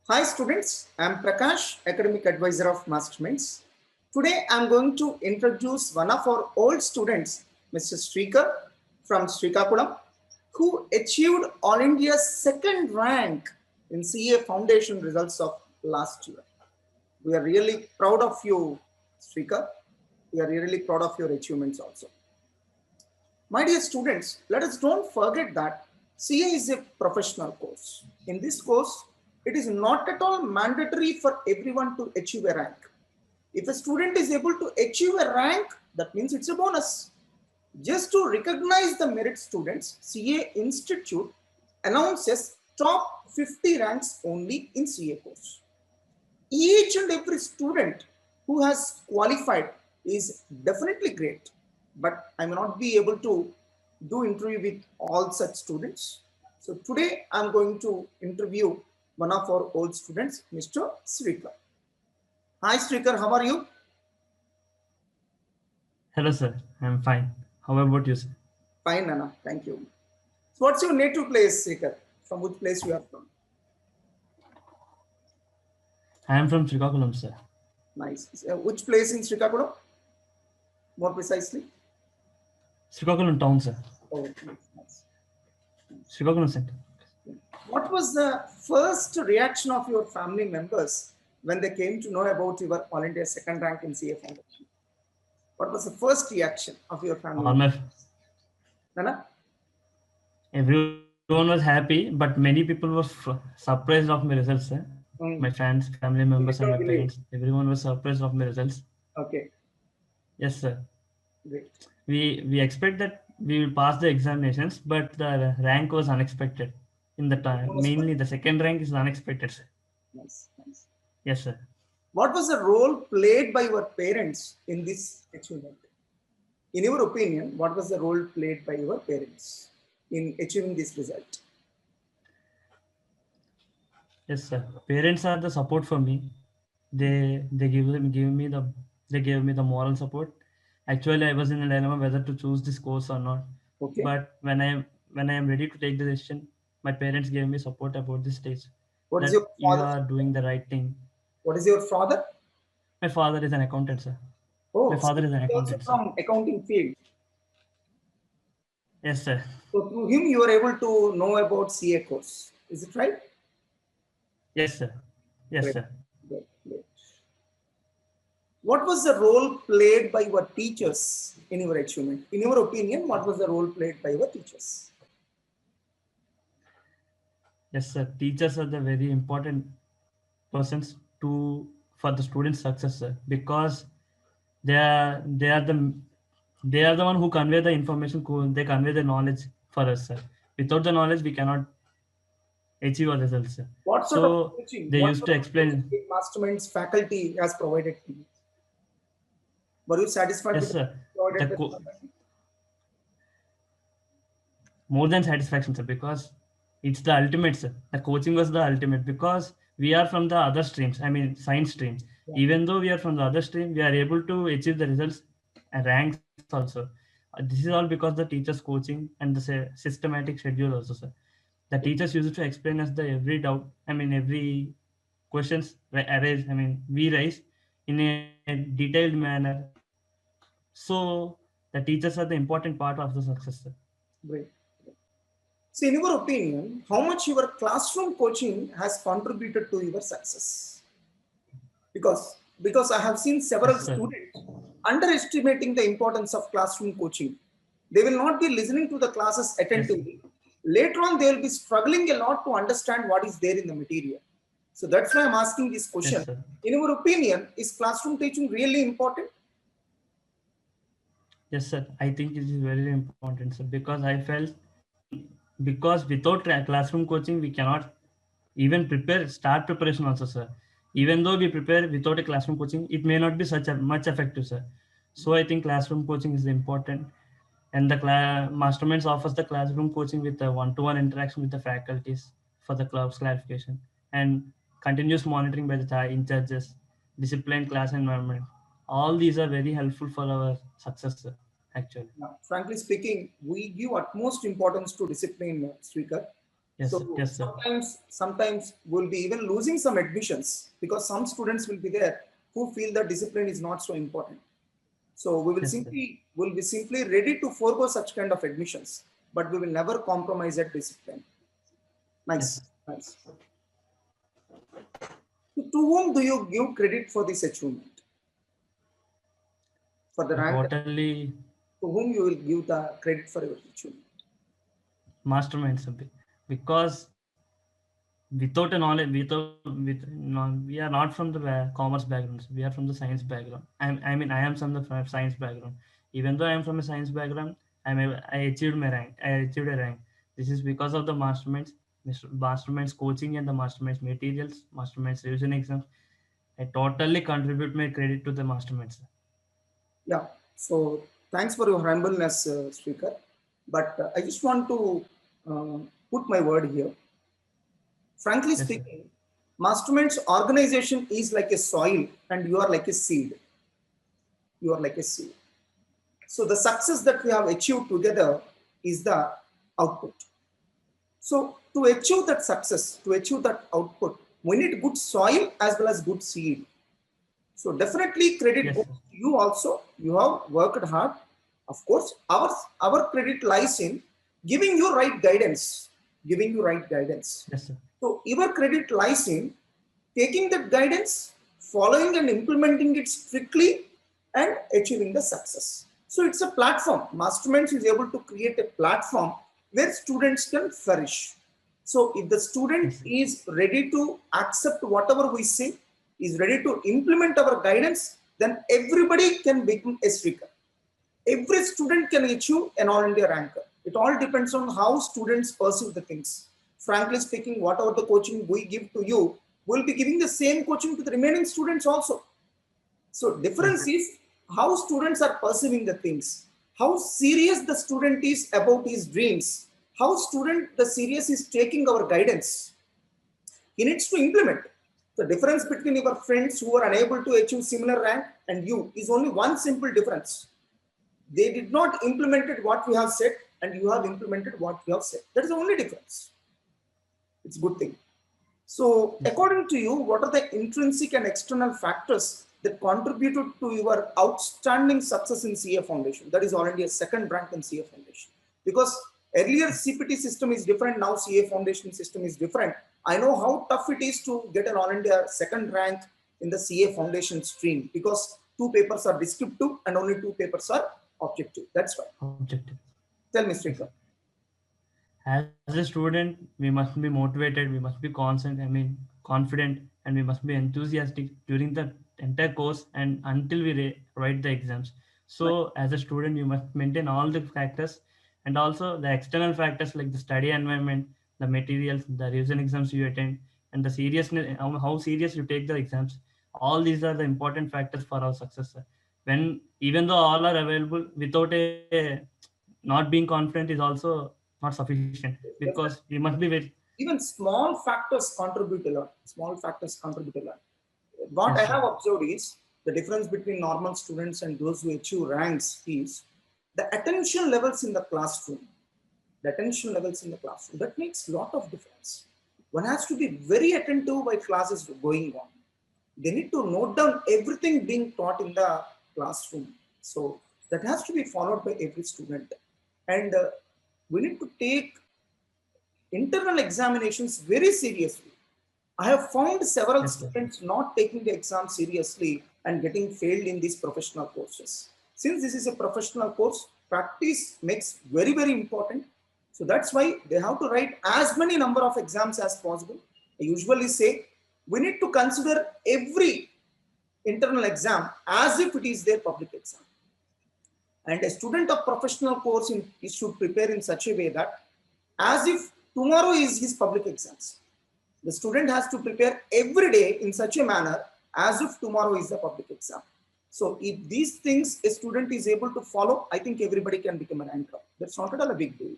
Hi students, I am Prakash, Academic Advisor of Masterminds. Today I am going to introduce one of our old students, Mr. Srikar from Srikakulam, who achieved All India's second rank in CA Foundation results of last year. We are really proud of you, Srikar. We are really proud of your achievements also. My dear students, let us don't forget that CA is a professional course. In this course, it is not at all mandatory for everyone to achieve a rank. If a student is able to achieve a rank, that means it's a bonus. Just to recognize the merit students, CA Institute announces top 50 ranks only in CA course. Each and every student who has qualified is definitely great, but I may not be able to do interview with all such students. So today I'm going to interview one of our old students, Mr. Srikar. Hi Srikar, how are you? Hello, sir. I'm fine. How about you, sir? Fine, Nana, thank you. So what's your native place, Srikar? From which place you are from? I am from Srikakulam, sir. Nice. Which place in Srikakulam? More precisely? Srikakulam town, sir. Oh, nice. Srikakulam center. What was the first reaction of your family members when they came to know about your All India second rank in CA Foundation? What was the first reaction of your family All members? my Nana? everyone was happy, but many people were surprised of my results, sir. My Mm, friends, family members, and I my don't parents. believe. Everyone was surprised of my results. Okay, Yes, sir. great. We expect that we will pass the examinations, but the rank was unexpected. In the time, Bonus point. mainly the second rank is unexpected, sir. Nice, nice. Yes, sir. What was the role played by your parents in this achievement? In your opinion, what was the role played by your parents in achieving this result? Yes, sir. Parents are the support for me. They gave me the moral support. Actually, I was in a dilemma whether to choose this course or not. Okay. But when I am ready to take the decision, my parents gave me support about this stage What is your that you father? are doing the right thing. What is your father? My father is an accountant, sir. My Oh, so father is an he's also accountant, sir. from accounting field. Yes, sir. So through him, you are able to know about CA course. Is it right? Yes, sir. Yes, Great. sir. Great. Great. What was the role played by your teachers in your achievement? In your opinion, what was the role played by your teachers? Yes, sir. Teachers are the very important persons to for the student success, sir, because they are the one who convey the information. They convey the knowledge for us, sir. Without the knowledge, we cannot achieve our results, sir. What sort of So coaching? they What used sort to of coaching explain. the Masterminds faculty has provided to you? Were you satisfied with Yes, the sir. provided The by the faculty? more than satisfaction, sir, because it's the ultimate, sir. The coaching was the ultimate because we are from the other streams. I mean, science stream. Yeah. Even though we are from the other stream, we are able to achieve the results and ranks also. This is all because the teachers' coaching and the systematic schedule also, sir. The teachers used to explain us the every doubt. I mean, every questions arise. I mean, we raise in a detailed manner. So the teachers are the important part of the success, sir. Great. So, in your opinion, how much your classroom coaching has contributed to your success? Because I have seen several Yes, sir. students underestimating the importance of classroom coaching. They will not be listening to the classes Yes, sir. attentively. Later on, they will be struggling a lot to understand what is there in the material. So that's why I'm asking this Yes, question. sir. In your opinion, is classroom teaching really important? Yes, sir. I think it is very important, sir, because I felt because without classroom coaching, we cannot even start preparation also, sir. Even though we prepare without a classroom coaching, it may not be such a much effective, sir. So I think classroom coaching is important, and the masterminds offers the classroom coaching with a one-to-one interaction with the faculties for the class clarification and continuous monitoring by the in charges, disciplined class environment. All these are very helpful for our success, sir, actually. Now, frankly speaking, we give utmost importance to discipline, speaker. Yes, So sir. Yes, sir. sometimes we'll be even losing some admissions because some students will be there who feel that discipline is not so important. So Yes, sir. will be simply ready to forego such kind of admissions, but we will never compromise at discipline. Yes, Nice, sir. nice. To whom do you give credit for this achievement? For the I rank, totally to whom you will give the credit for your achievement? mastermind subject because without a knowledge, we are not from the commerce backgrounds. We are from the science background. I mean, I am from the science background. Even though I am from a science background, I achieved my rank. I achieved a rank. This is because of the masterminds coaching and the masterminds materials, masterminds revision exams. I totally contribute my credit to the masterminds. Yeah. So thanks for your humbleness, Srikar. But I just want to uh, put my word here. Frankly Yes, sir. speaking, Mastermind's organization is like a soil and you are like a seed. You are like a seed. So the success that we have achieved together is the output. So to achieve that success, to achieve that output, we need good soil as well as good seed. So definitely credit Yes, goes sir. to you also. You have worked hard. Of course, our credit lies in giving you right guidance, giving you right guidance. Yes, sir. So your credit lies in taking that guidance, following and implementing it strictly, and achieving the success. So it's a platform. Masterminds is able to create a platform where students can flourish. So if the student Yes, sir. is ready to accept whatever we say, is ready to implement our guidance, then everybody can become a speaker. Every student can achieve an all India ranker. It all depends on how students perceive the things. Frankly speaking, whatever the coaching we give to you, we'll be giving the same coaching to the remaining students also. So Yes, difference is how students are perceiving the things, how serious the student is about his dreams, how student the serious is taking our guidance. He needs to implement. The difference between your friends who are unable to achieve similar rank and you is only one simple difference. They did not implemented what we have said and you have implemented what we have said. That is the only difference. It's a good thing. So yes, sir. according to you, what are the intrinsic and external factors that contributed to your outstanding success in CA Foundation? That is already a second rank in CA Foundation. Because earlier CPT system is different, now CA Foundation system is different. I know how tough it is to get an All India second rank in the CA Foundation stream because two papers are descriptive and only two papers are objective. That's why. Objective. Tell me, Yes, Srikar. sir. As a student, we must be motivated, we must be constant, confident, and we must be enthusiastic during the entire course and until we write the exams. Right. So, as a student, you must maintain all the factors and also the external factors like the study environment, the materials, the revision exams you attend, and the seriousness, how serious you take the exams. All these are the important factors for our success, sir. When even though all are available, without a not being confident is also not sufficient because we must be very. Even small factors contribute a lot. Small factors contribute a lot. What Yes, I sir. have observed is the difference between normal students and those who achieve ranks is the attention levels in the classroom. The attention levels in the classroom. That makes a lot of difference. One has to be very attentive while class is going on. They need to note down everything being taught in the classroom. So that has to be followed by every student. And we need to take internal examinations very seriously. I have found several Yes, sir. students not taking the exam seriously and getting failed in these professional courses. Since this is a professional course, practice makes very, very important. So that's why they have to write as many number of exams as possible. I usually say we need to consider every internal exam as if it is their public exam. And a student of professional course should prepare in such a way that as if tomorrow is his public exams. The student has to prepare every day in such a manner as if tomorrow is the public exam. So if these things a student is able to follow, I think everybody can become an anchor. That's not at all a big deal.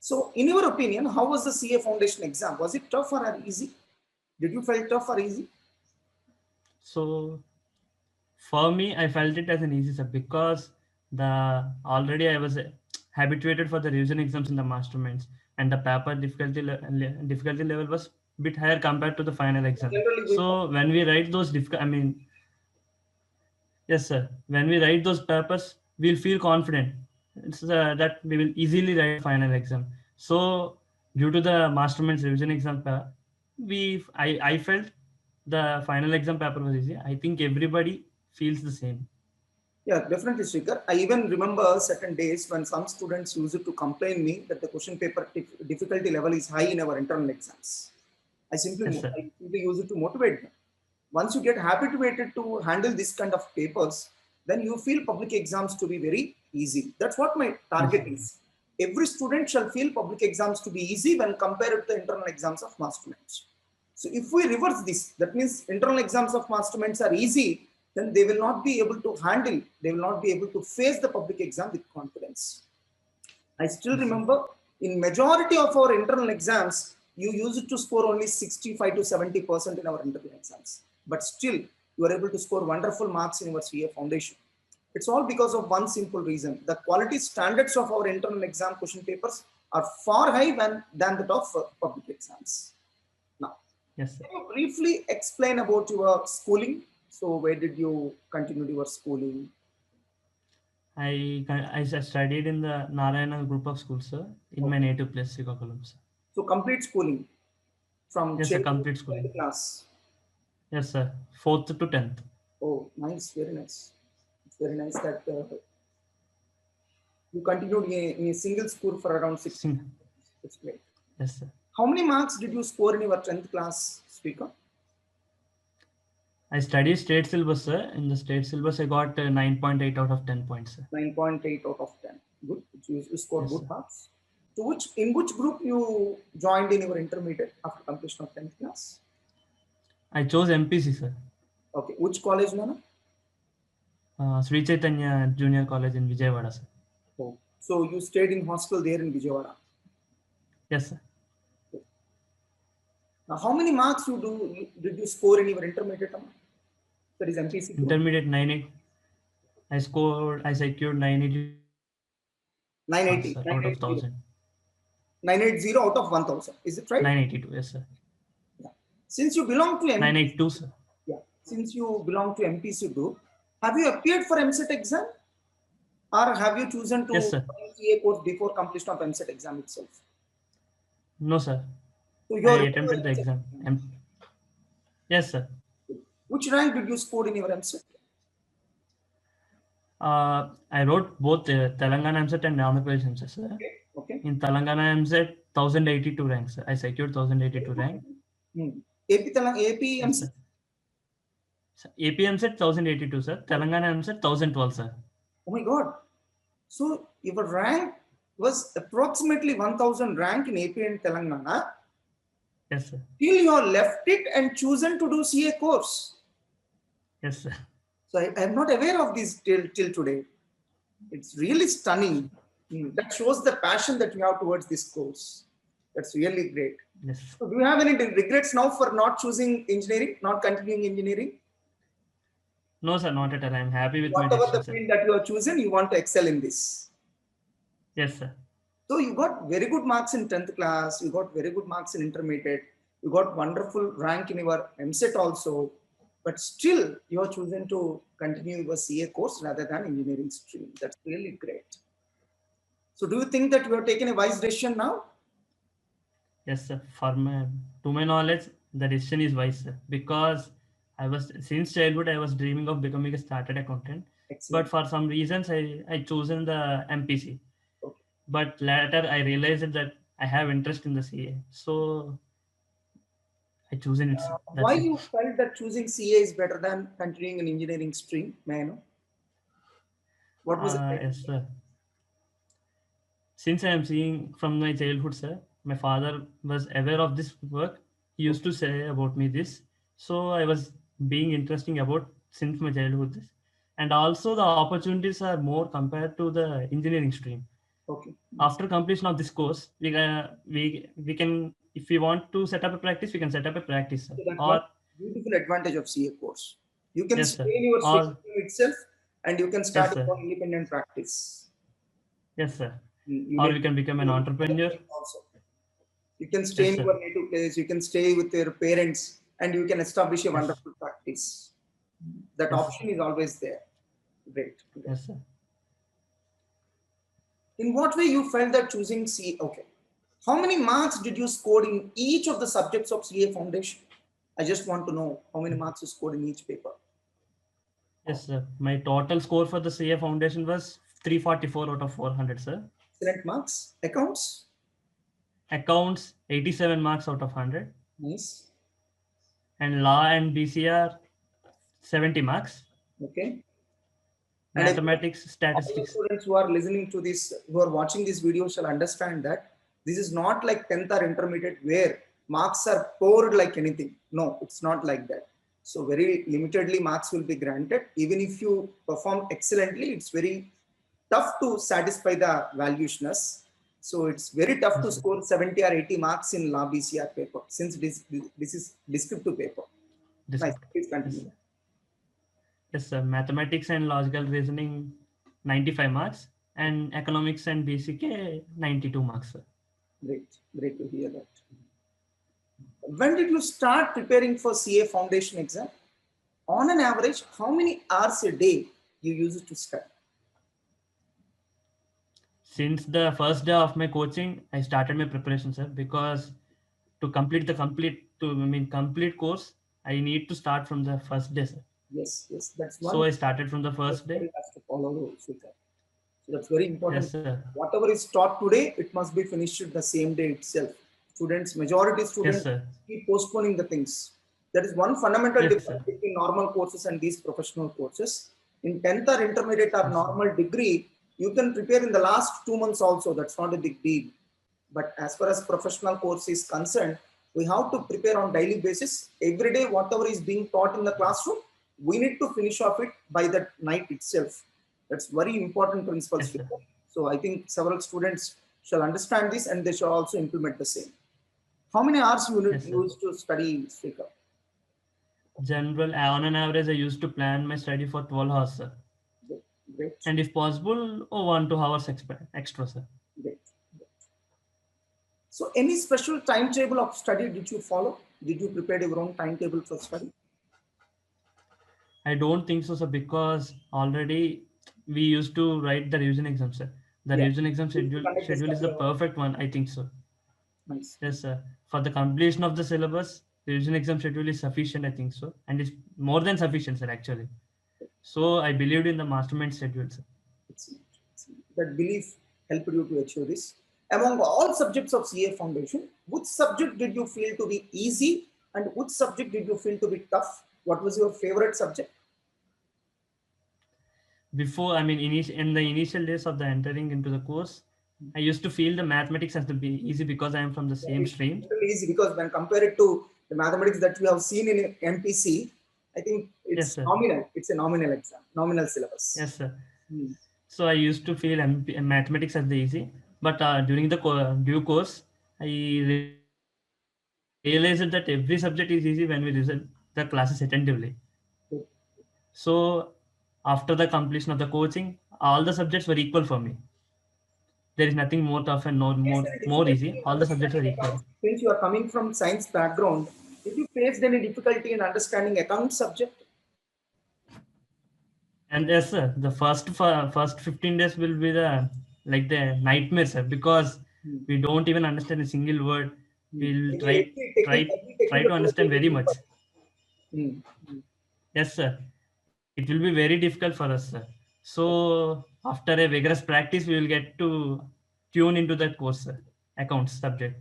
So in your opinion, how was the CA Foundation exam? Was it tough or easy? Did you feel tough or easy? So for me, I felt it as an easy step because the already I was habituated for the revision exams in the masterminds, and the paper difficulty level was bit higher compared to the final exam. Generally, So when we write those yes, sir. When we write those papers, we'll feel confident. It's that we will easily write the final exam. So due to the Masterminds revision exam, I felt the final exam paper was easy. I think everybody feels the same. yeah, definitely, Srikar. I even remember certain days when some students used to complain me that the question paper difficulty level is high in our internal exams. Yes, sir. I simply use it to motivate them. Once you get habituated to handle this kind of papers, then you feel public exams to be very easy. That's what my target is. Every student shall feel public exams to be easy when compared to the internal exams of Masterminds. So if we reverse this, that means internal exams of Masterminds are easy, then they will not be able to handle, they will not be able to face the public exam with confidence. I still remember in majority of our internal exams, you used to score only 65 to 70% in our internal exams. But still, you are able to score wonderful marks in your CA foundation. It's all because of one simple reason. The quality standards of our internal exam question papers are far high than that of public exams. Now, Yes, sir. can you briefly explain about your schooling? So where did you continue your schooling? I studied in the Narayana group of schools, sir, in my Okay. native place, Srikakulam, sir. So complete schooling from Yes, sir. childhood Complete to schooling. 10th class. Yes, sir. 4th to 10th. Oh, nice, very nice. It's very nice that you continued in a single school for around 6 months. It's great. Yes, sir. How many marks did you score in your 10th class, Speaker? I studied state syllabus, sir. In the state syllabus, I got 9.8 out of 10 points, sir. 9.8 out of 10. Good. You scored Yes, good sir. marks. So in which group you joined in your intermediate after completion of 10th class? I chose MPC, sir. Okay. Which college, Nana? Sri Chaitanya Junior College in Vijayawada, sir. Oh. So you stayed in hostel there in Vijayawada. Yes, sir. Now, how many marks did you score in your intermediate? That is MPC. Intermediate 980. I secured 980 980. sir, out of 1000. 980 out of 1000. Is it right? 982, yes, sir. Yeah. Since you belong to MPC, 982, sir. yeah. Since you belong to MPC group, have you appeared for MSET exam? Or have you chosen to Yes, sir. CA course before completion of MSET exam itself? No, sir. So I attempted the exam. Yes, sir. Which rank did you score in your MSET? I wrote both Telangana MSET and Andhra Pradesh MSET, sir. Okay. In Telangana MSET, 1082 ranks, sir. I secured 1082 rank. AP Yes, MSET? sir. AP MSET 1082, sir. Telangana MSET 1012, sir. Oh my God. So your rank was approximately 1000 rank in AP and Telangana. Yes, sir. Till you have left it and chosen to do CA course. Yes, sir. So I am not aware of this till today. It's really stunning. That shows the passion that you have towards this course. That's really great. Yes. So do you have any regrets now for not choosing engineering, not continuing engineering? No, sir, not at all. I'm happy with my Whatever the decision, sir. field that you have chosen, you want to excel in this. Yes, sir. So you got very good marks in 10th class. You got very good marks in intermediate. You got wonderful rank in your MSET also. But still, you have chosen to continue your CA course rather than engineering stream. That's really great. So do you think that you have taken a wise decision now? Yes, sir. To my knowledge, the decision is wise, sir. Because since childhood, I was dreaming of becoming a chartered accountant. Excellent. But for some reasons, I chosen the MPC. Okay. But later, I realized that I have interest in the CA. So I chosen it, sir. That's Why it. you felt that choosing CA is better than continuing an engineering stream? May I know? What was it? Yes, sir. Since I am seeing from my childhood, sir, my father was aware of this work. He used to say about me this. So I was being interesting about since my childhood this. And also the opportunities are more compared to the engineering stream. Okay. After completion of this course, we can, if we want to set up a practice, we can set up a practice, sir. So that's Or one beautiful advantage of CA course. You can yes, stay sir. in your Or stream itself and you can start yes, your sir. own independent practice. Yes, sir. You Or did we can become an entrepreneur. also. You can stay Yes, in sir. your native place, you can stay with your parents, and you can establish a Yes. wonderful practice. That Yes. option is always there. Great. Great. Yes, sir. In what way you felt that choosing CA? Okay. How many marks did you score in each of the subjects of CA Foundation? I just want to know how many marks you scored in each paper. Yes, sir. My total score for the CA Foundation was 344 out of 400, sir. Excellent marks. Accounts? Accounts, 87 marks out of 100. Nice. And law and BCR, 70 marks. Okay. And Mathematics, all the statistics. students who are listening to this, who are watching this video shall understand that this is not like 10th or intermediate where marks are poured like anything. No, it's not like that. So very limitedly marks will be granted. Even if you perform excellently, it's very tough to satisfy the valuationers. So it's very tough Yes, to sir. score 70 or 80 marks in law BCR paper since this is descriptive paper. Nice, please continue. Yes, sir. Mathematics and logical reasoning, 95 marks. And economics and BCK, 92 marks, sir. Great, great to hear that. When did you start preparing for CA Foundation exam? On an average, how many hours a day you use to study? Since the first day of my coaching, I started my preparation, sir, because to complete complete course, I need to start from the first day, sir. Yes, yes, that's So one. I started from the first day. Has to follow rules with that. So that's very important. Yes, sir. Whatever is taught today, it must be finished the same day itself. Majority students Yes, sir. keep postponing the things. That is one fundamental Yes, difference sir. between normal courses and these professional courses. In 10th or intermediate or Yes, normal degree, you can prepare in the last 2 months also. That's not a big deal. But as far as professional course is concerned, we have to prepare on daily basis. Every day, whatever is being taught in the classroom, we need to finish off it by the night itself. That's very important principles. Yes, sir. So I think several students shall understand this and they shall also implement the same. How many hours you Yes, sir. use to study, Srikar? General, on an average, I used to plan my study for 12 hours, sir. Great. And if possible, 1-2 hours extra, sir. Great. So any special timetable of study did you follow? Did you prepare your own timetable for study? I don't think so, sir, because already we used to write the revision exam, sir. The Yeah. revision exam schedule Conduct the is the study. perfect one, I think so. Nice. Yes, sir. For the completion of the syllabus, the revision exam schedule is sufficient, I think so. And it's more than sufficient, sir, actually. So I believed in the mastermind schedule, sir. Excellent. That belief helped you to achieve this. Among all subjects of CA Foundation, which subject did you feel to be easy and which subject did you feel to be tough? What was your favorite subject? Before, in the initial days of the entering into the course, I used to feel the mathematics has to be easy because I am from the same stream. It's easy because when compared to the mathematics that we have seen in MPC, I think it's Yes, sir. nominal. It's a nominal exam, nominal syllabus. Yes, sir. So I used to feel mathematics as the easy, but during the due course, I realized that every subject is easy when we listen the classes attentively. So after the completion of the coaching, all the subjects were equal for me. There is nothing more tough and more easy. All the subjects are equal. Since you are coming from science background, did you face any difficulty in understanding account subject? And yes, sir, the first 15 days will be the nightmare, sir, because we don't even understand a single word. We'll try to understand very much. Yes, sir. It will be very difficult for us, sir. So after a vigorous practice, we will get to tune into that course, sir. Accounts subject.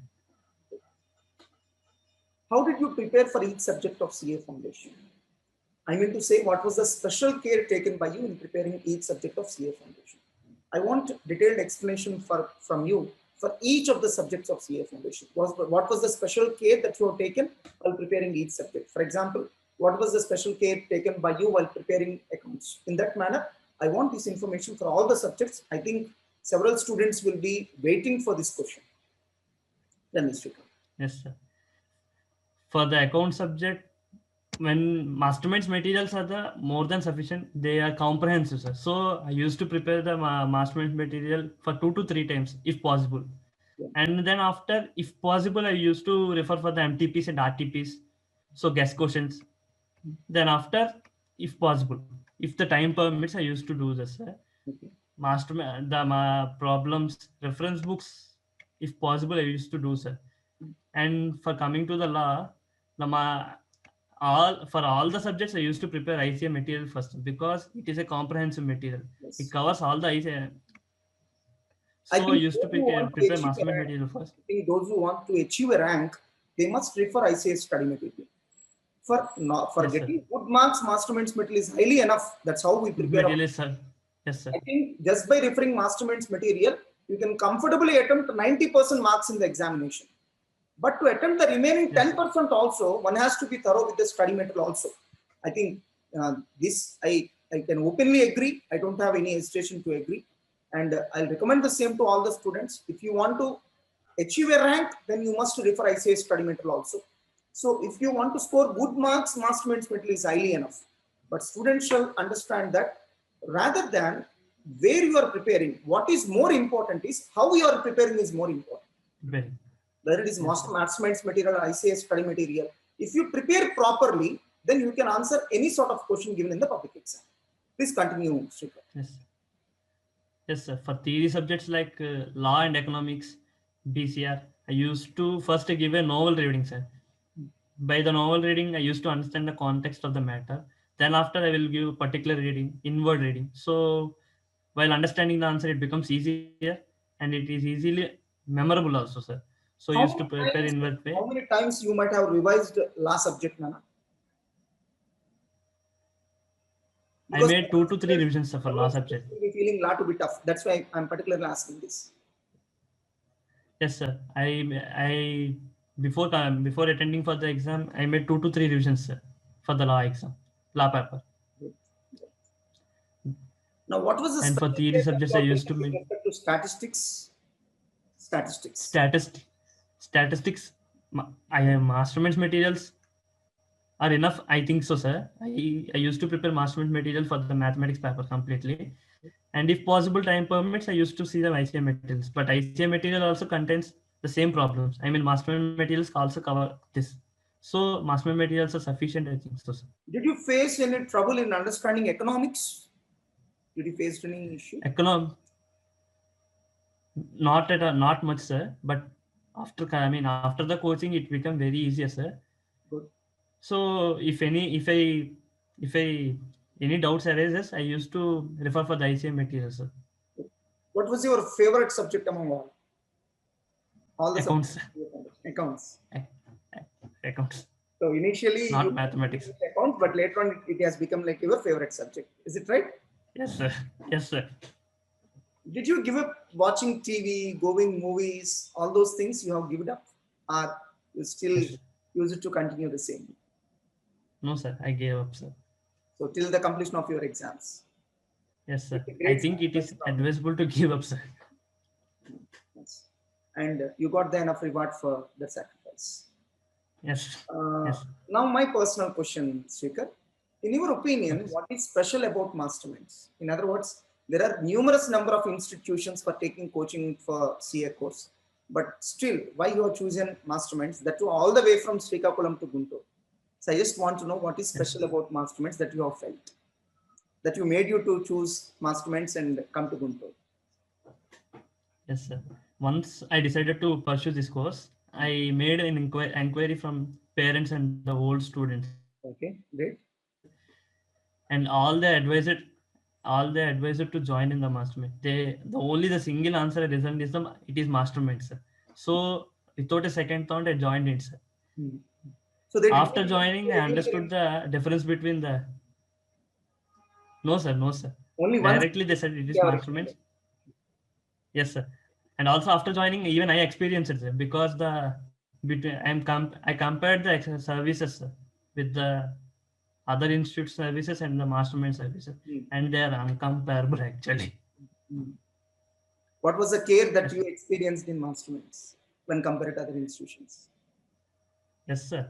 How did you prepare for each subject of CA Foundation? I mean to say, what was the special care taken by you in preparing each subject of CA Foundation? I want detailed explanation from you for each of the subjects of CA Foundation. What was the special care that you have taken while preparing each subject? For example, what was the special care taken by you while preparing accounts? In that manner, I want this information for all the subjects. I think several students will be waiting for this question. Yes, sir. For the account subject, when masterminds materials are the more than sufficient, they are comprehensive, sir. So I used to prepare the mastermind material for 2 to 3 times if possible. Yeah. And then after, if possible, I used to refer for the MTPs and RTPs. So guess questions. Then after, if possible, if the time permits, I used to do this. Okay. Master the problems, reference books, if possible, I used to do, sir. And for coming to the law, all the subjects I used to prepare ICA material first because it is a comprehensive material. Yes. It covers all the ICA. I So I think used to those who want to prepare achieve master a rank, material first. I think those who want to achieve a rank, they must refer ICA study material. For Yes, sir. getting good marks, Masterminds material is highly enough. That's how we prepare. Material is, sir. Yes, sir. I think just by referring Masterminds material, you can comfortably attempt 90% marks in the examination. But to attempt the remaining Yes, 10% also, one has to be thorough with the study material also. I think this I can openly agree. I don't have any hesitation to agree. And I'll recommend the same to all the students. If you want to achieve a rank, then you must refer ICA study material also. So if you want to score good marks, Masterminds material is highly enough. But students shall understand that rather than where you are preparing, what is more important is how you are preparing is more important. Very. Whether it is Yes, Masterminds material or ICA study material, if you prepare properly, then you can answer any sort of question given in the public exam. Please continue, Srikar. Yes. Yes, sir. For theory subjects like law and economics, BCR, I used to first give a novel reading, sir. By the novel reading, I used to understand the context of the matter. Then after, I will give particular reading, inward reading. So while understanding the answer, it becomes easier and it is easily memorable also, sir. So I used to prepare inward way. How many times you might have revised last subject, Nana? I made 2 to 3 revisions, sir, for last subject. Will be feeling law to be tough. That's why I'm particularly asking this. Yes, sir. I before attending for the exam, I made 2 to 3 revisions, sir, for the law exam, law paper. Now, what was the And for study theory that subjects, you I are used to taking with make respect to statistics? statistics. I have Masterminds materials are enough. I think so, sir. I used to prepare Masterminds material for the mathematics paper completely. And if possible, time permits, I used to see the ICA materials. But ICA material also contains the same problems. I mean, Mastermind materials also cover this. So Mastermind materials are sufficient, I think so, sir. Did you face any trouble in understanding economics? Did you face any issue? Not much, sir. But after the coaching, it became very easier, sir. Good. So if any doubts arises, I used to refer for the ICA materials, sir. What was your favorite subject among all? All the Accounts. Accounts. Accounts. So initially Not you mathematics. accounts, but later on it has become like your favorite subject. Is it right? Yes, sir. Yes, sir. Did you give up watching TV, going movies, all those things you have given up? Or you still use it to continue the same? No, sir. I gave up, sir. So till the completion of your exams. Yes, sir. I think it is advisable to give up, sir. Yes. And you got the enough reward for the sacrifice. Yes. Yes. Now my personal question, Srikar. In your opinion, what is special about Masterminds? In other words, there are numerous number of institutions for taking coaching for CA course, but still, why you have chosen Masterminds? That too, all the way from Srikakulam to Guntur. So I just want to know what is special about Masterminds that you have felt, that you made you to choose Masterminds and come to Guntur. Yes, sir. Once I decided to pursue this course, I made an inquiry from parents and the old students. Okay, great. And all they advised to join in the mastermind. The single answer I listened is it is mastermind, sir. So without a second thought, I joined it, sir. So after joining, I understood the difference between the. No, sir. Only one. Directly they said it is mastermind. Yes, sir. And also after joining, even I experienced it, sir, because I compared the services, sir, with the other institute services and the mastermind services, and they are uncomparable actually. What was the care that you experienced in masterminds when compared to other institutions? Yes, sir.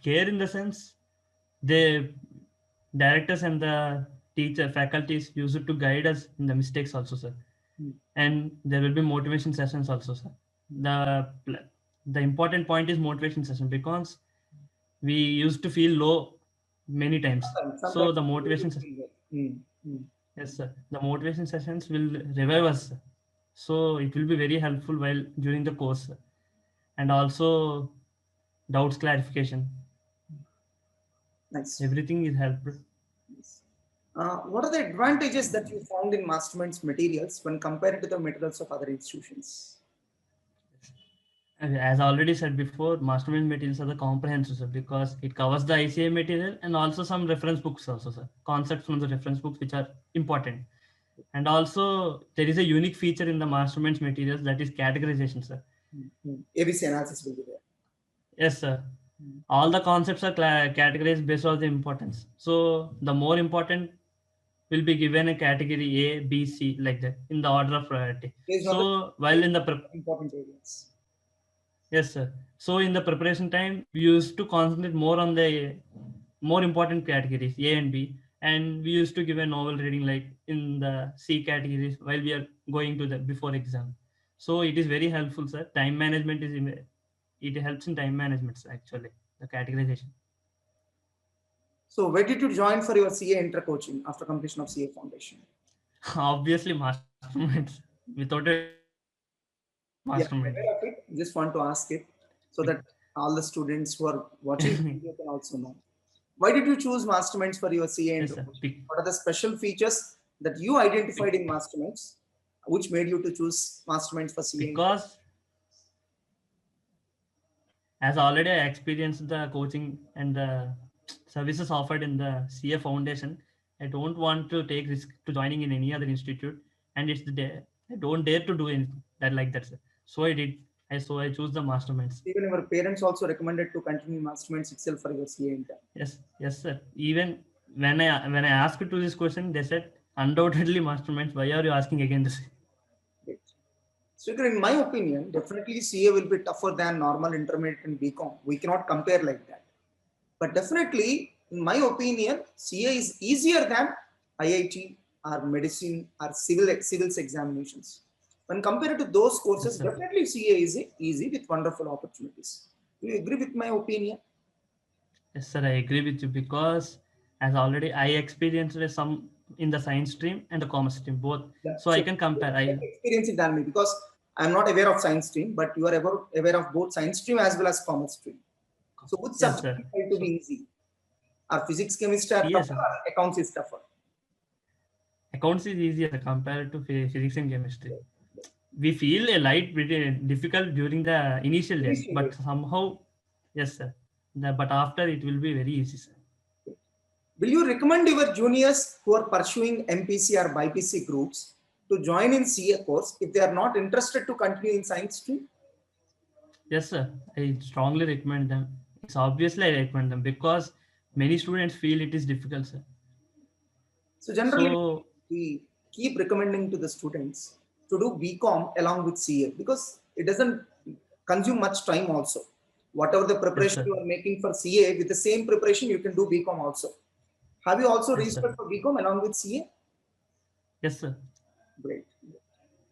Care in the sense, the directors and the faculties used to guide us in the mistakes also, sir. And there will be motivation sessions also, sir. the important point is motivation session, because we used to feel low many times. So Sometimes the you motivation will feel that. yes sir, the motivation sessions will revive us, sir. So it will be very helpful while during the course, sir. And also doubts clarification, Nice. everything is helpful. Yes. What are the advantages that you found in Mastermind's materials when compared to the materials of other institutions? And as I already said before, mastermind materials are the comprehensive, sir, because it covers the ICA material and also some reference books also, sir. Concepts from the reference books which are important. And also there is a unique feature in the masterminds materials, that is categorization, sir. ABC analysis will be there. Yes, sir. All the concepts are categorized based on the importance. So the more important will be given a category A, B, C, like that in the order of priority. Based on the So while in the important areas. yes, sir. So in the preparation time, we used to concentrate more on the more important categories A and B, and we used to give a novel reading like in the C categories while we are going to the before exam. So it is very helpful, sir. Time management is it helps in time management, sir, actually the categorization. So where did you join for your CA inter coaching after completion of CA foundation? Obviously, masterminds. Without a Yeah, mastermind. I'm aware of it. Just want to ask it so that all the students who are watching the video can also know. Why did you choose masterminds for your CA Yes, inter sir. coaching? What are the special features that you identified in masterminds which made you to choose masterminds for CA? Because as already I experienced the coaching and the services offered in the CA Foundation, I don't want to take risk to joining in any other institute, and it's the day I don't dare to do anything that like that, sir. So I did. I choose the masterminds. Even your parents also recommended to continue masterminds itself for your CA inter. Yes, sir. Even when I asked to this question, they said undoubtedly masterminds. Why are you asking again this? Great. So in my opinion, definitely CA will be tougher than normal intermediate and BCom. We cannot compare like that. But definitely, in my opinion, CA is easier than IIT or medicine or civils examinations. When compared to those Yes, courses, sir. definitely CA is easy with wonderful opportunities. Do you agree with my opinion? Yes, sir, I agree with you, because as already I experienced some in the science stream and the commerce stream both, Yeah. so I So can compare. experience it than me because I'm not aware of science stream, but you are aware of both science stream as well as commerce stream. So which Yes, subject sir. is going to be So easy? Our physics, chemistry are yes, tougher, sir. or accounts is tougher. Accounts is easier compared to physics and chemistry. We feel a light pretty difficult during the initial days, Initially, but somehow, yes, sir. But after it will be very easy, sir. will you recommend your juniors who are pursuing MPC or BIPC groups to join in CA course if they are not interested to continue in science stream? Yes, sir. I strongly recommend them. It's obviously I recommend them because many students feel it is difficult, sir. So generally, So we keep recommending to the students to do BCom along with CA because it doesn't consume much time also. Whatever the yes, preparation sir. you are making for CA, with the same preparation, you can do BCom also. Have you also Yes, sir. registered for BCom along with CA? Yes, sir. Great.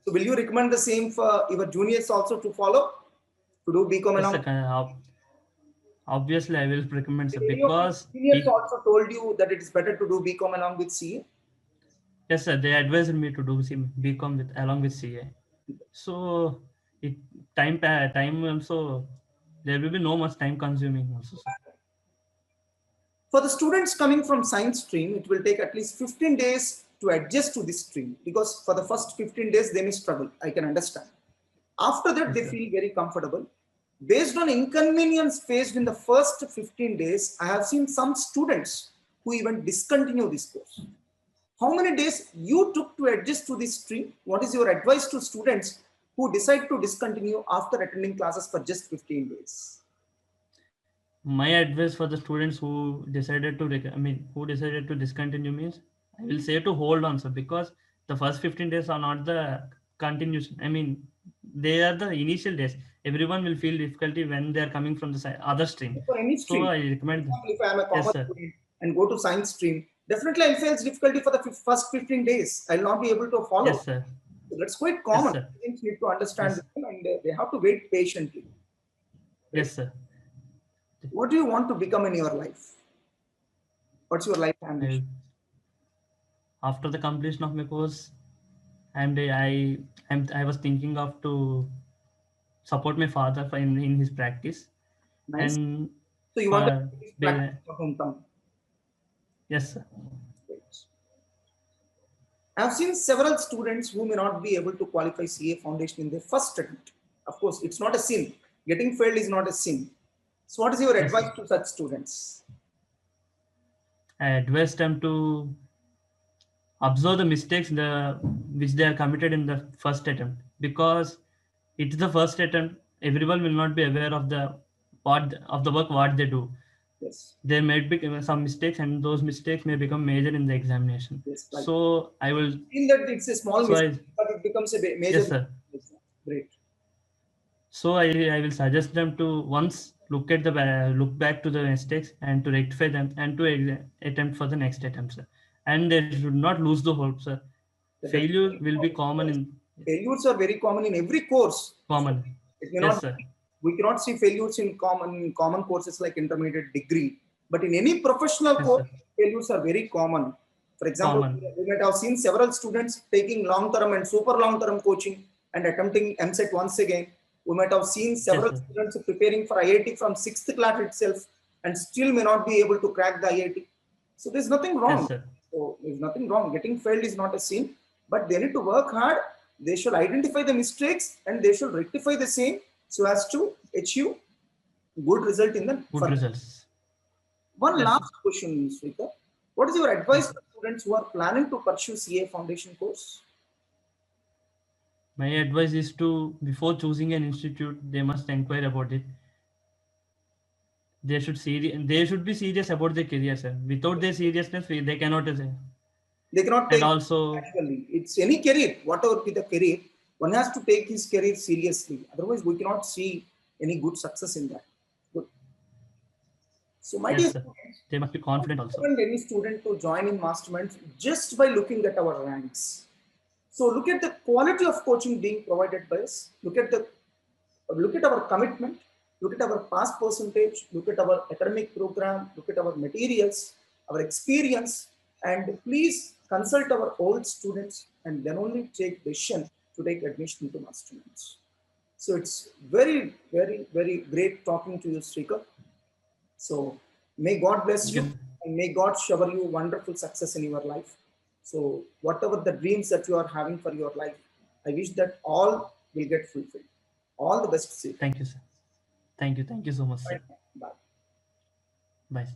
So will you recommend the same for your juniors also to follow, to do BCom Yes, along? sir. Obviously, I will recommend, sir, Did any of your because seniors also told you that it is better to do BCom along with CA? yes, sir, they advised me to do BCom with along with CA. So it time also there will be no much time consuming also, sir. For the students coming from science stream, it will take at least 15 days to adjust to this stream because for the first 15 days they may struggle. I can understand. After that, Yes, they sir. feel very comfortable. Based on inconvenience faced in the first 15 days, I have seen some students who even discontinue this course. How many days you took to adjust to this stream? What is your advice to students who decide to discontinue after attending classes for just 15 days? My advice for the students who decided to who decided to discontinue means I will say to hold on, sir, because the first 15 days are not the continuation. They are the initial days. Everyone will feel difficulty when they are coming from the other stream. For any So stream. I For recommend them. example, if I am a Yes, commerce sir. student and go to science stream, definitely I'll face difficulty for the first 15 days. I'll not be able to follow. Yes, sir. So that's quite common. sir. Students need to understand Yes. them and they have to wait patiently. Yes, sir. What do you want to become in your life? What's your life ambition? After the completion of my course, I was thinking of to support my father in his practice Nice. and So you want to for practice your hometown. yes, sir. Great. I've seen several students who may not be able to qualify CA Foundation in their first attempt. Of course, it's not a sin. Getting failed is not a sin. So what is your Yes, advice sir. to such students? I advise them to observe the mistakes which they are committed in the first attempt, because it's the first attempt. Everyone will not be aware of the work what they do. Yes. There might be some mistakes, and those mistakes may become major in the examination. Yes, right. So I will. In that it's a small So mistake, but it becomes a major yes, sir. mistake. Great. So I will suggest them to once look back to the mistakes and to rectify them and to attempt for the next attempt, sir. And they should not lose the hope, sir. Failure will be common in Failures are very common in every course. common. It may Yes, not. sir. We cannot see failures in common courses like intermediate degree, but in any professional Yes, course, sir. failures are very common. For example, Common. we might have seen several students taking long-term and super long-term coaching and attempting MSET once again. We might have seen several sir. students preparing for IIT from 6th class itself and still may not be able to crack the IIT. So there's nothing wrong. Yes, sir. So there's nothing wrong. Getting failed is not a sin, but they need to work hard. They should identify the mistakes and they should rectify the same so as to achieve good result in the Good further. results. One Yes, last question, Srika. What is your advice Yes, to students who are planning to pursue CA Foundation course? my advice is to, before choosing an institute, they must inquire about it. They should be serious about their career, sir. Without their seriousness, they cannot. They cannot And take it also, casually. It's any career, whatever be the career, one has to take his career seriously. Otherwise, we cannot see any good success in that. Good. So, my dear yes, sir. students, They must be confident also. recommend any student to join in Masterminds just by looking at our ranks. So look at the quality of coaching being provided by us. Look at our commitment. Look at our pass percentage. Look at our academic program. Look at our materials, our experience, and please consult our old students and then only take decision to take admission into Masterminds. So it's very, very, very great talking to you, Srika. So may God bless you and may God shower you wonderful success in your life. So whatever the dreams that you are having for your life, I wish that all will get fulfilled. All the best, Srika. Thank you, sir. Thank you. Thank you so much, sir. Bye. Bye.